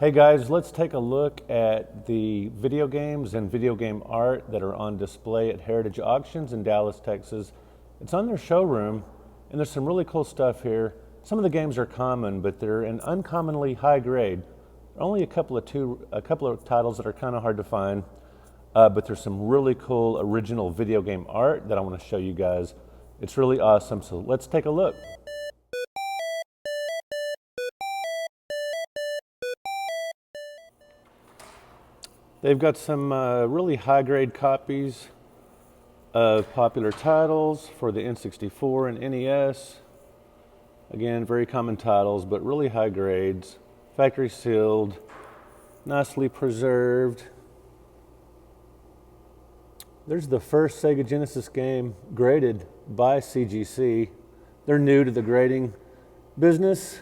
Hey guys, let's take a look at the video games and video game art that are on display at Heritage Auctions in Dallas, Texas. It's on their showroom, and there's some really cool stuff here. Some of the games are common, but they're in uncommonly high grade. Only a couple of titles that are kind of hard to find, but there's some really cool original video game art that I want to show you guys. It's really awesome, so let's take a look. They've got some really high-grade copies of popular titles for the N64 and NES. Again, very common titles, but really high grades. Factory sealed, nicely preserved. There's the first Sega Genesis game graded by CGC. They're new to the grading business,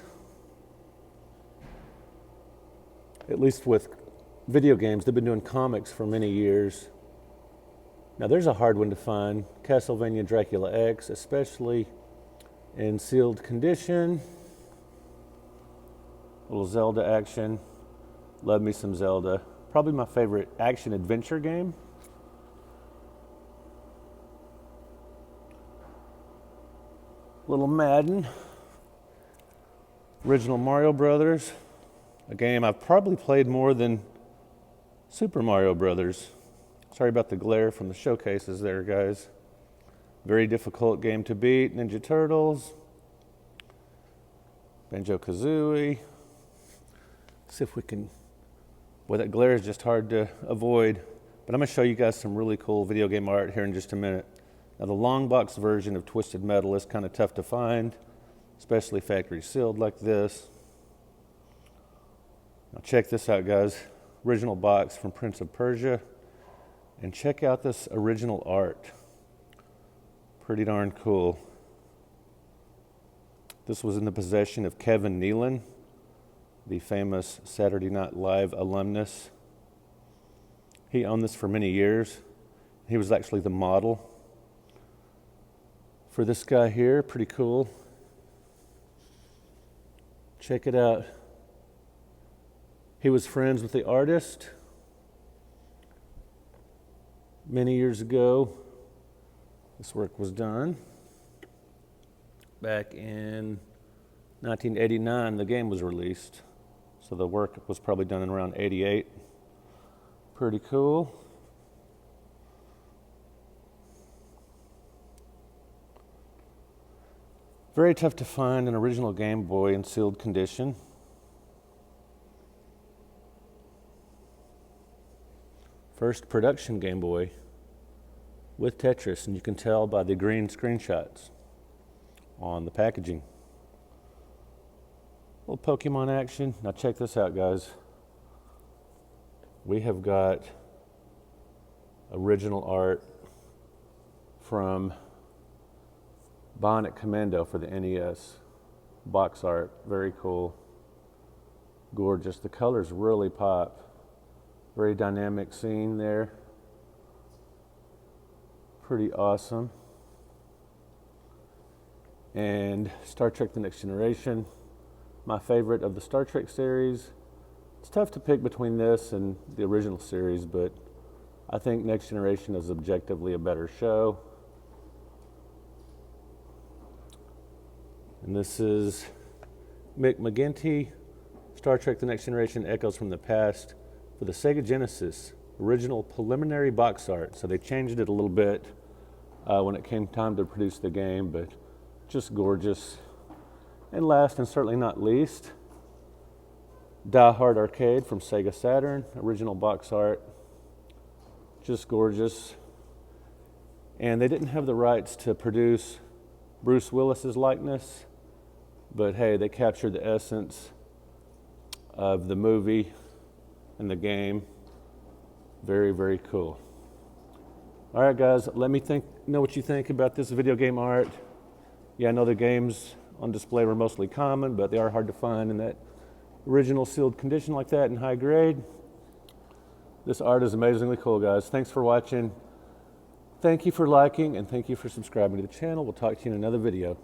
at least with video games. They've been doing comics for many years. Now there's a hard one to find, Castlevania Dracula X, especially in sealed condition. A little Zelda action. Love me some Zelda. Probably my favorite action adventure game. Little Madden. Original Mario Brothers, a game I've probably played more than Super Mario Brothers. Sorry about the glare from the showcases there, guys. Very difficult game to beat. Ninja Turtles. Banjo-Kazooie. See if we can... Boy, that glare is just hard to avoid. But I'm going to show you guys some really cool video game art here in just a minute. Now, the long box version of Twisted Metal is kind of tough to find, especially factory sealed like this. Now, check this out, guys. Original box from Prince of Persia, and check out this original art. Pretty darn cool. This was in the possession of Kevin Nealon, the famous Saturday Night Live alumnus. He owned this for many years. He was actually the model for this guy here. Pretty cool. Check it out. He was friends with the artist many years ago. This work was done back in 1989. The game was released, so the work was probably done in around 88. Pretty cool. Very tough to find an original Game Boy in sealed condition. First production Game Boy with Tetris, and you can tell by the green screenshots on the packaging. A little Pokemon action. Now check this out, guys. We have got original art from Bionic Commando for the NES. Box art, very cool. Gorgeous. The colors really pop. Very dynamic scene there. Pretty awesome. And Star Trek The Next Generation, my favorite of the Star Trek series. It's tough to pick between this and the original series, but I think Next Generation is objectively a better show. And this is Mick McGinty, Star Trek The Next Generation Echoes from the Past, for the Sega Genesis original preliminary box art. So they changed it a little bit when it came time to produce the game, but just gorgeous. And last and certainly not least, Die Hard Arcade from Sega Saturn, original box art. Just gorgeous. And they didn't have the rights to produce Bruce Willis's likeness, but hey, they captured the essence of the movie and the game. Very, very cool. All right, guys, let me know what you think about this video game art. Yeah, I know the games on display were mostly common, but they are hard to find in that original sealed condition like that in high grade. This art is amazingly cool, guys. Thanks for watching. Thank you for liking, and thank you for subscribing to the channel. We'll talk to you in another video.